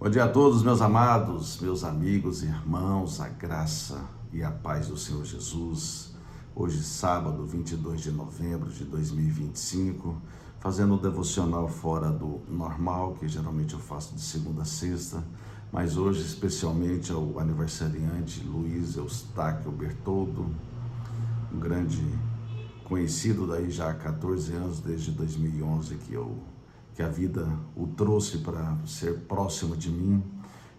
Bom dia a todos, meus amados, meus amigos, irmãos, a graça e a paz do Senhor Jesus. Hoje, sábado, 22 de novembro de 2025, fazendo o devocional fora do normal, que geralmente eu faço de segunda a sexta, mas hoje, especialmente, é o aniversariante Luiz Eustáquio Bertoldo, um grande conhecido daí já há 14 anos, desde 2011 que a vida o trouxe para ser próximo de mim.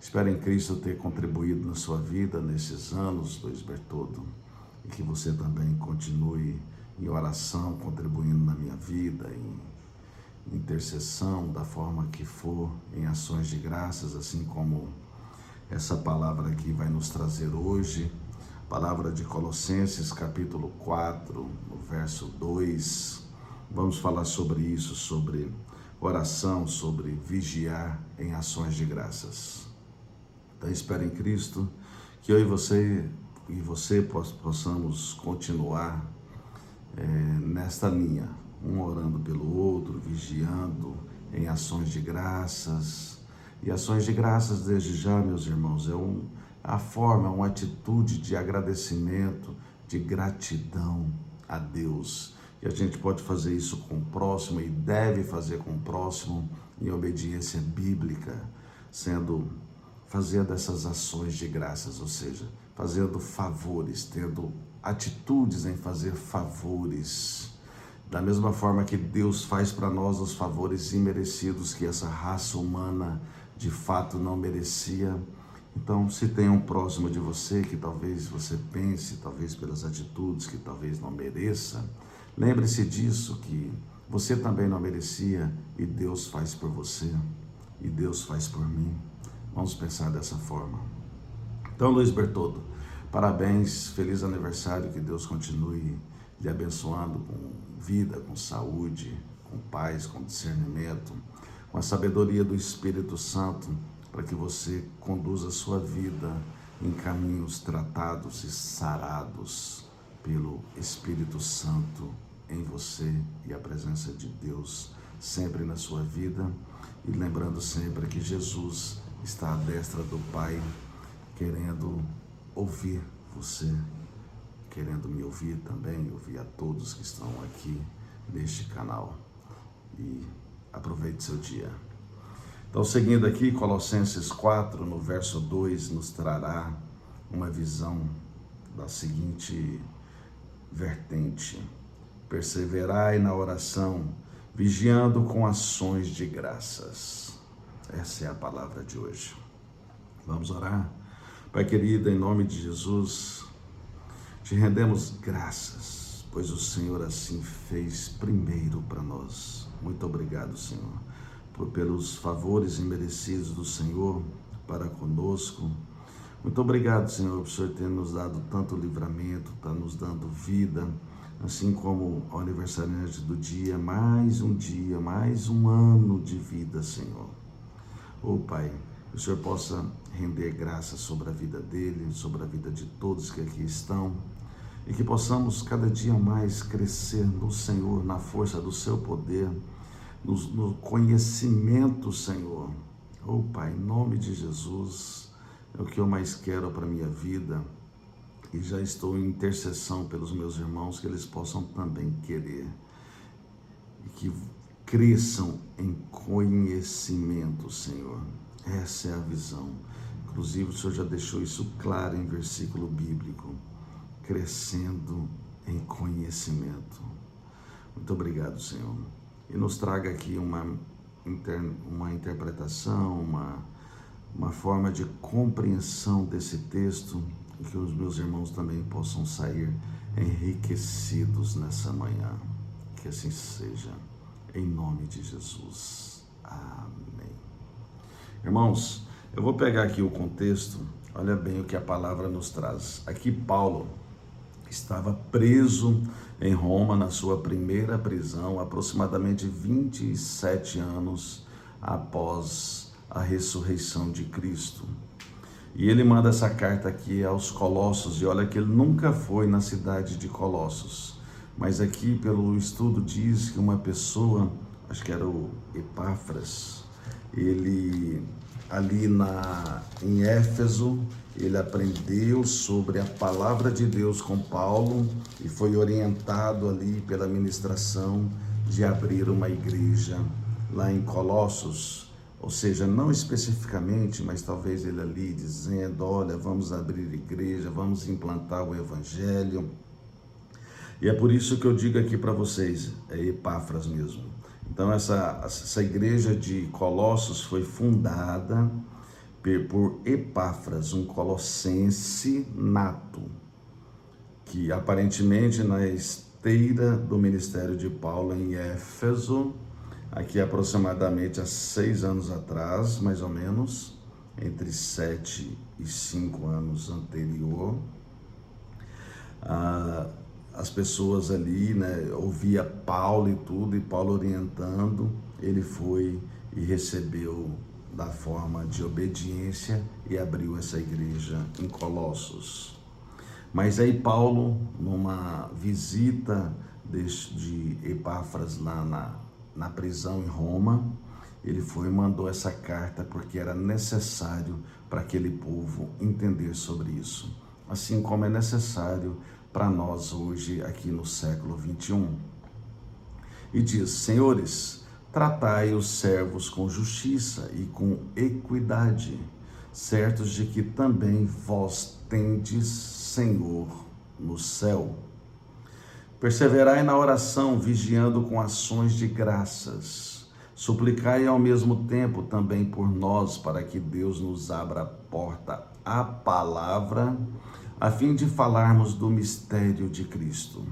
Espero em Cristo ter contribuído na sua vida nesses anos, Luiz Bertoldo, e que você também continue em oração, contribuindo na minha vida, em intercessão, da forma que for, em ações de graças, assim como essa palavra aqui vai nos trazer hoje, palavra de Colossenses, capítulo 4, no verso 2. Vamos falar sobre isso, sobre oração, sobre vigiar em ações de graças. Então, espero em Cristo que eu e você possamos continuar nesta linha, um orando pelo outro, vigiando em ações de graças. E ações de graças, desde já, meus irmãos, a forma, uma atitude de agradecimento, de gratidão a Deus. E a gente pode fazer isso com o próximo e deve fazer com o próximo em obediência bíblica, fazendo essas ações de graças, ou seja, fazendo favores, tendo atitudes em fazer favores. Da mesma forma que Deus faz para nós os favores imerecidos que essa raça humana de fato não merecia. Então, se tem um próximo de você que talvez você pense, talvez pelas atitudes que talvez não mereça, lembre-se disso, que você também não merecia e Deus faz por você e Deus faz por mim. Vamos pensar dessa forma. Então, Luiz Bertoldo, parabéns, feliz aniversário, que Deus continue lhe abençoando com vida, com saúde, com paz, com discernimento, com a sabedoria do Espírito Santo, para que você conduza a sua vida em caminhos tratados e sarados pelo Espírito Santo em você e a presença de Deus sempre na sua vida. E lembrando sempre que Jesus está à destra do Pai, querendo ouvir você, querendo me ouvir também, ouvir a todos que estão aqui neste canal. E aproveite seu dia. Então, seguindo aqui, Colossenses 4, no verso 2, nos trará uma visão da seguinte vertente: perseverai na oração, vigiando com ações de graças. Essa é a palavra de hoje. Vamos orar? Pai querido, em nome de Jesus, te rendemos graças, pois o Senhor assim fez primeiro para nós. Muito obrigado, Senhor, pelos favores imerecidos do Senhor para conosco. Muito obrigado, Senhor, por o Senhor ter nos dado tanto livramento, está nos dando vida, assim como o aniversariante do dia, mais um ano de vida, Senhor. Pai, que o Senhor possa render graça sobre a vida dele, sobre a vida de todos que aqui estão, e que possamos cada dia mais crescer no Senhor, na força do seu poder, no conhecimento, Senhor. Pai, em nome de Jesus, é o que eu mais quero para a minha vida, e já estou em intercessão pelos meus irmãos, que eles possam também querer, e que cresçam em conhecimento, Senhor. Essa é a visão. Inclusive, o Senhor já deixou isso claro em versículo bíblico: crescendo em conhecimento. Muito obrigado, Senhor. E nos traga aqui uma interpretação, uma forma de compreensão desse texto, e que os meus irmãos também possam sair enriquecidos nessa manhã. Que assim seja, em nome de Jesus. Amém. Irmãos, eu vou pegar aqui o contexto, olha bem o que a palavra nos traz. Aqui Paulo estava preso em Roma, na sua primeira prisão, aproximadamente 27 anos após a ressurreição de Cristo. E ele manda essa carta aqui aos Colossos, e olha que ele nunca foi na cidade de Colossos, mas aqui pelo estudo diz que uma pessoa, acho que era o Epáfras, ele ali em Éfeso, ele aprendeu sobre a palavra de Deus com Paulo e foi orientado ali pela ministração de abrir uma igreja lá em Colossos, ou seja, não especificamente, mas talvez ele ali dizendo, olha, vamos abrir igreja, vamos implantar o evangelho. E é por isso que eu digo aqui para vocês, é Epáfras mesmo. Então essa igreja de Colossos foi fundada por Epáfras, um colossense nato, que aparentemente na esteira do ministério de Paulo em Éfeso, aqui aproximadamente há 6 anos atrás, mais ou menos, entre 7 e 5 anos anterior, as pessoas ali, né, ouvia Paulo e tudo, e Paulo orientando, ele foi e recebeu da forma de obediência e abriu essa igreja em Colossos. Mas aí Paulo, numa visita de Epáfras lá na prisão em Roma, ele foi e mandou essa carta porque era necessário para aquele povo entender sobre isso. Assim como é necessário para nós hoje aqui no século 21. E diz, senhores, tratai os servos com justiça e com equidade, certos de que também vós tendes Senhor no céu. Perseverai na oração, vigiando com ações de graças. Suplicai ao mesmo tempo também por nós, para que Deus nos abra a porta à palavra, a fim de falarmos do mistério de Cristo,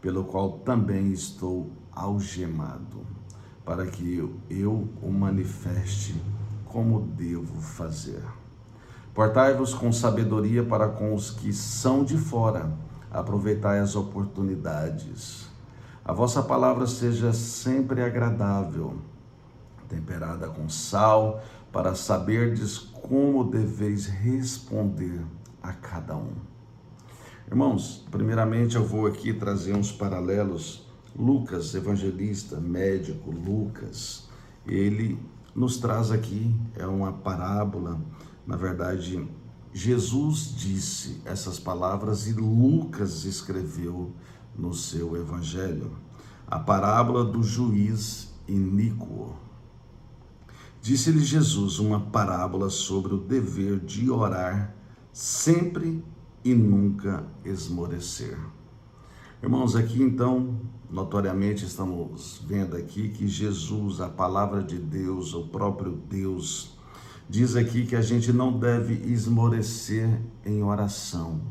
pelo qual também estou algemado, para que eu o manifeste como devo fazer. Portai-vos com sabedoria para com os que são de fora, aproveitai as oportunidades. A vossa palavra seja sempre agradável, temperada com sal, para saberdes como deveis responder a cada um. Irmãos, primeiramente eu vou aqui trazer uns paralelos. Lucas, evangelista, médico, Lucas, ele nos traz aqui, é uma parábola. Na verdade, Jesus disse essas palavras e Lucas escreveu no seu evangelho. A parábola do juiz iníquo. Disse-lhe Jesus uma parábola sobre o dever de orar sempre e nunca esmorecer. Irmãos, aqui então, notoriamente estamos vendo aqui que Jesus, a palavra de Deus, o próprio Deus, diz aqui que a gente não deve esmorecer em oração.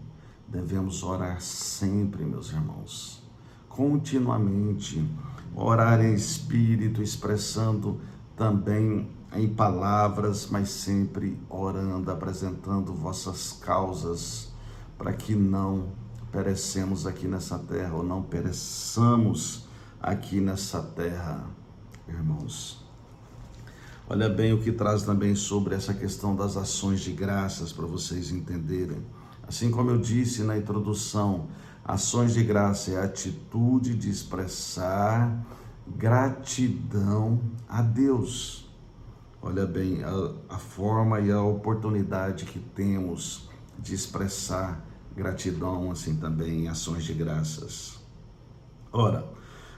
Devemos orar sempre, meus irmãos, continuamente, orar em espírito, expressando também em palavras, mas sempre orando, apresentando vossas causas, para que não perecemos aqui nessa terra, ou não pereçamos aqui nessa terra, irmãos. Olha bem o que traz também sobre essa questão das ações de graças, para vocês entenderem. Assim como eu disse na introdução, ações de graça é a atitude de expressar gratidão a Deus. Olha bem a forma e a oportunidade que temos de expressar gratidão assim também em ações de graças. Ora,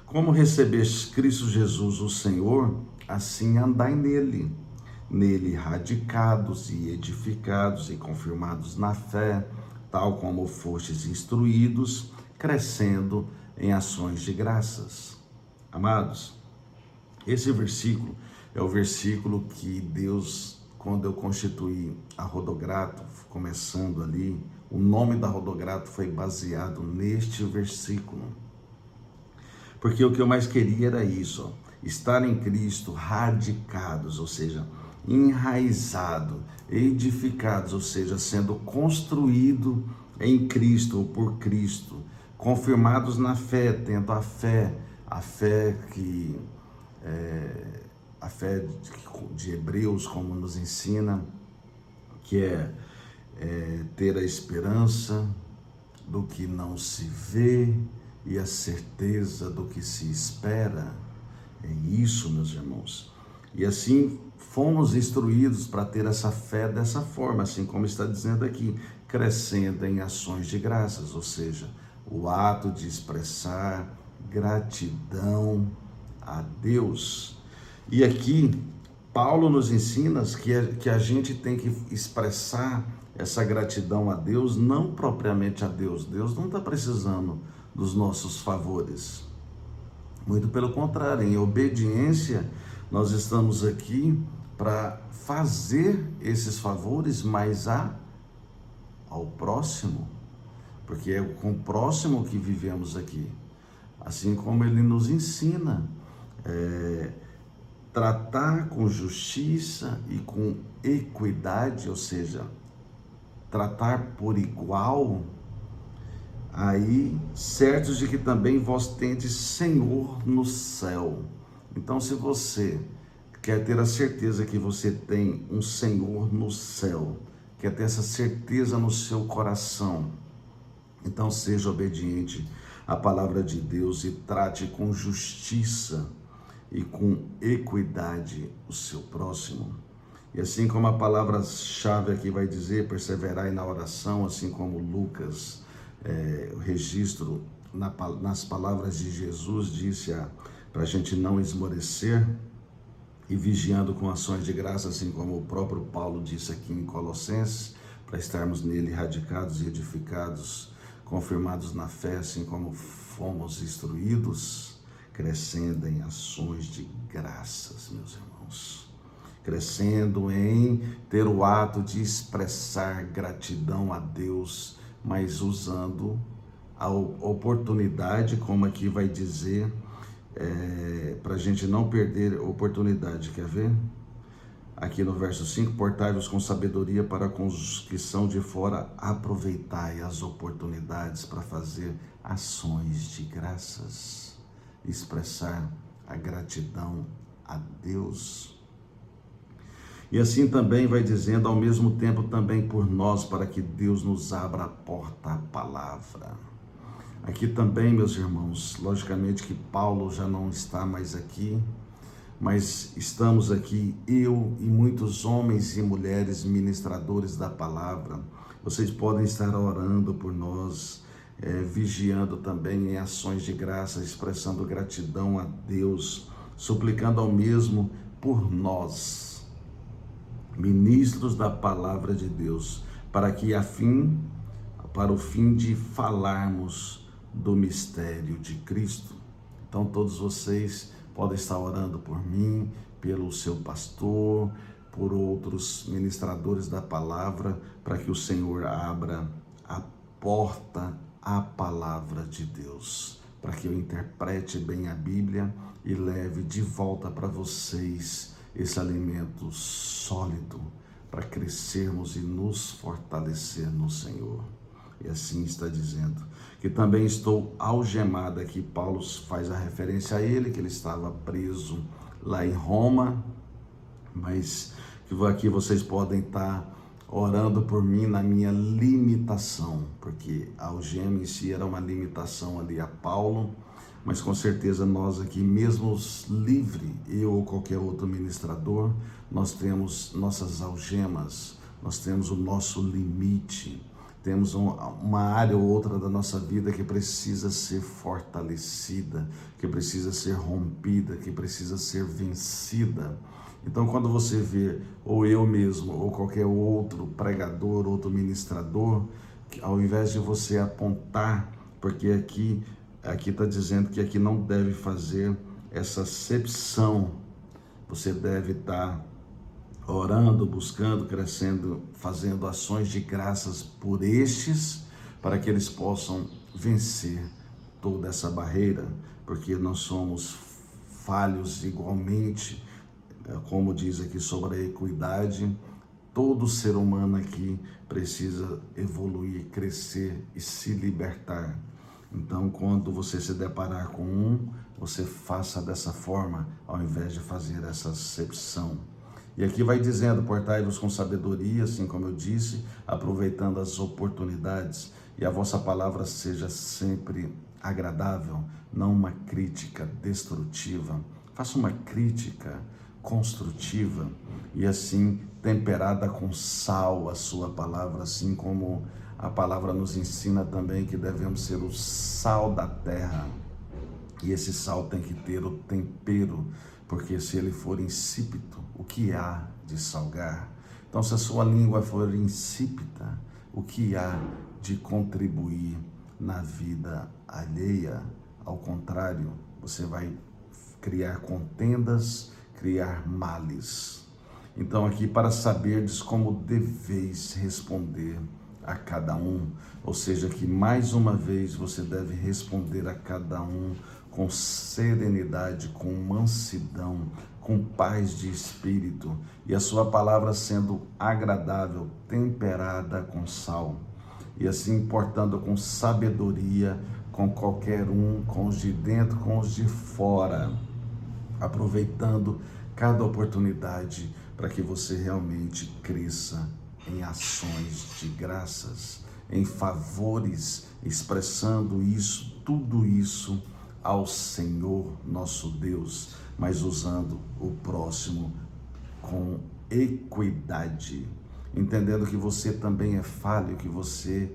como recebeste Cristo Jesus o Senhor, assim andai nele radicados e edificados e confirmados na fé, tal como fostes instruídos, crescendo em ações de graças. Amados, esse versículo é o versículo que Deus, quando eu constituí a Rodograto, começando ali, o nome da Rodograto foi baseado neste versículo. Porque o que eu mais queria era isso, estar em Cristo radicados, ou seja, enraizado, edificados, ou seja, sendo construído em Cristo ou por Cristo, confirmados na fé, tendo a fé que a fé de Hebreus, como nos ensina, que é ter a esperança do que não se vê e a certeza do que se espera. É isso, meus irmãos. E assim fomos instruídos para ter essa fé dessa forma, assim como está dizendo aqui, crescendo em ações de graças, ou seja, o ato de expressar gratidão a Deus. E aqui Paulo nos ensina que a gente tem que expressar essa gratidão a Deus, não propriamente a Deus. Deus não está precisando dos nossos favores. Muito pelo contrário, em obediência, nós estamos aqui para fazer esses favores, mas ao próximo, porque é com o próximo que vivemos aqui. Assim como ele nos ensina, tratar com justiça e com equidade, ou seja, tratar por igual, aí certos de que também vós tendes Senhor no céu. Então, se você quer ter a certeza que você tem um Senhor no céu, quer ter essa certeza no seu coração, então seja obediente à palavra de Deus e trate com justiça e com equidade o seu próximo. E assim como a palavra-chave aqui vai dizer, perseverai na oração, assim como Lucas, o registro nas palavras de Jesus disse para a gente não esmorecer e vigiando com ações de graça, assim como o próprio Paulo disse aqui em Colossenses, para estarmos nele radicados e edificados, confirmados na fé, assim como fomos instruídos, crescendo em ações de graças, meus irmãos. Crescendo em ter o ato de expressar gratidão a Deus, mas usando a oportunidade, como aqui vai dizer, para a gente não perder a oportunidade. Quer ver? Aqui no verso 5, portai-vos com sabedoria para com os que são de fora, aproveitai as oportunidades para fazer ações de graças, expressar a gratidão a Deus. E assim também vai dizendo, ao mesmo tempo também por nós, para que Deus nos abra a porta à palavra. Aqui também, meus irmãos, logicamente que Paulo já não está mais aqui, mas estamos aqui, eu e muitos homens e mulheres ministradores da palavra. Vocês podem estar orando por nós, vigiando também em ações de graça, expressando gratidão a Deus, suplicando ao mesmo por nós, ministros da palavra de Deus, para o fim de falarmos do mistério de Cristo. Então todos vocês podem estar orando por mim, pelo seu pastor, por outros ministradores da palavra, para que o Senhor abra a porta à palavra de Deus, para que eu interprete bem a Bíblia e leve de volta para vocês esse alimento sólido para crescermos e nos fortalecer no Senhor. E assim está dizendo que também estou algemado. Aqui Paulo faz a referência a ele, que ele estava preso lá em Roma, mas que aqui vocês podem estar orando por mim na minha limitação, porque a algema em si era uma limitação ali a Paulo, mas com certeza nós aqui, mesmo livre, eu ou qualquer outro ministrador, nós temos nossas algemas, nós temos o nosso limite, temos uma área ou outra da nossa vida que precisa ser fortalecida, que precisa ser rompida, que precisa ser vencida. Então, quando você vê, ou eu mesmo, ou qualquer outro pregador, outro ministrador, ao invés de você apontar, porque aqui está dizendo que aqui não deve fazer essa acepção, você deve estar orando, buscando, crescendo, fazendo ações de graças por estes, para que eles possam vencer toda essa barreira, porque nós somos falhos igualmente, como diz aqui sobre a equidade. Todo ser humano aqui precisa evoluir, crescer e se libertar. Então, quando você se deparar com você faça dessa forma, ao invés de fazer essa acepção. E aqui vai dizendo, portai-vos com sabedoria, assim como eu disse, aproveitando as oportunidades, e a vossa palavra seja sempre agradável, não uma crítica destrutiva. Faça uma crítica construtiva e assim temperada com sal a sua palavra, assim como a palavra nos ensina também que devemos ser o sal da terra. E esse sal tem que ter o tempero, porque se ele for insípido, o que há de salgar? Então, se a sua língua for insípida, o que há de contribuir na vida alheia? Ao contrário, você vai criar contendas, criar males. Então, aqui, para saberdes como deveis responder a cada um, ou seja, que mais uma vez você deve responder a cada um com serenidade, com mansidão, com paz de espírito, e a sua palavra sendo agradável, temperada com sal, e assim portando com sabedoria com qualquer um, com os de dentro, com os de fora, aproveitando cada oportunidade para que você realmente cresça em ações de graças, em favores, expressando isso, tudo isso ao Senhor nosso Deus, mas usando o próximo com equidade, entendendo que você também é falho, que você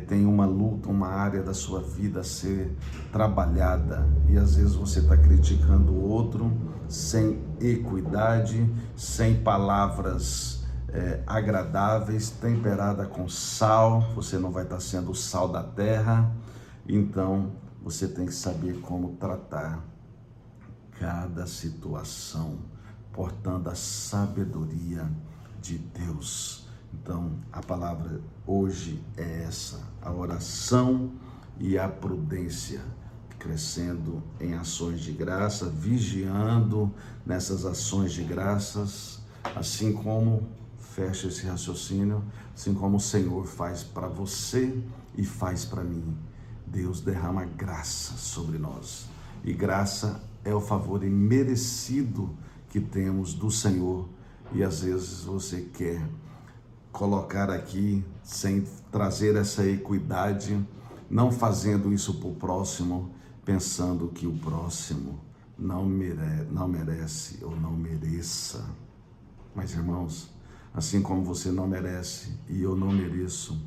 tem uma luta, uma área da sua vida a ser trabalhada, e às vezes você está criticando o outro sem equidade, sem palavras agradáveis, temperada com sal. Você não vai estar sendo o sal da terra. Então você tem que saber como tratar cada situação, portando a sabedoria de Deus. Então, a palavra hoje é essa: a oração e a prudência, crescendo em ações de graça, vigiando nessas ações de graças, assim como, fecha esse raciocínio, assim como o Senhor faz para você e faz para mim. Deus derrama graça sobre nós, e graça é o favor imerecido que temos do Senhor, e às vezes você quer colocar aqui sem trazer essa equidade, não fazendo isso para o próximo, pensando que o próximo não merece ou não mereça. Mas, irmãos, assim como você não merece e eu não mereço,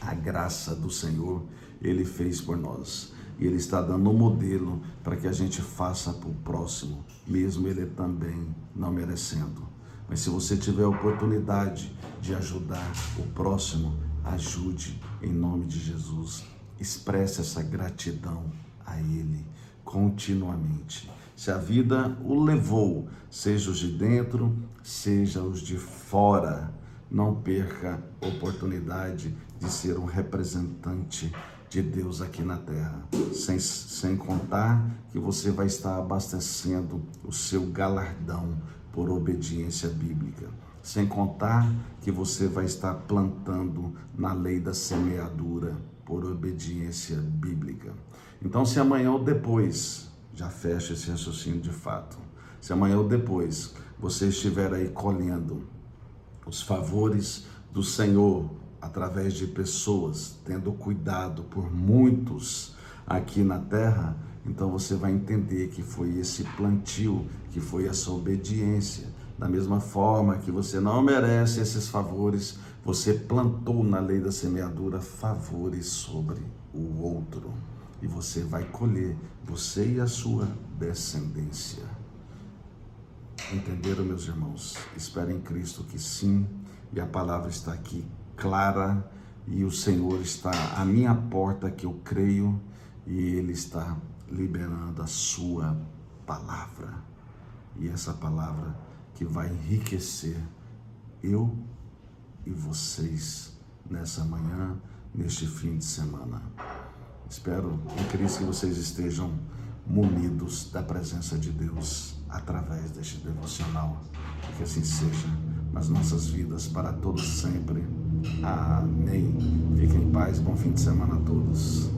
a graça do Senhor Ele fez por nós, e Ele está dando um modelo para que a gente faça para o próximo, mesmo ele também não merecendo. Mas se você tiver a oportunidade de ajudar o próximo, ajude em nome de Jesus. Expresse essa gratidão a Ele continuamente. Se a vida o levou, seja os de dentro, seja os de fora, não perca a oportunidade de ser um representante de Deus aqui na terra, sem contar que você vai estar abastecendo o seu galardão por obediência bíblica, sem contar que você vai estar plantando na lei da semeadura por obediência bíblica. Então, se amanhã ou depois, já fecha esse raciocínio de fato, se amanhã ou depois você estiver aí colhendo os favores do Senhor através de pessoas, tendo cuidado por muitos aqui na terra, então você vai entender que foi esse plantio, que foi essa obediência. Da mesma forma que você não merece esses favores, você plantou na lei da semeadura favores sobre o outro, e você vai colher, você e a sua descendência. Entenderam, meus irmãos? Espero em Cristo que sim, e a palavra está aqui clara, e o Senhor está à minha porta, que eu creio, e Ele está liberando a sua palavra, e essa palavra que vai enriquecer eu e vocês nessa manhã, neste fim de semana. Espero em Cristo que vocês estejam munidos da presença de Deus através deste devocional, e que assim seja nas nossas vidas para todos sempre. Amém. Fiquem em paz, bom fim de semana a todos.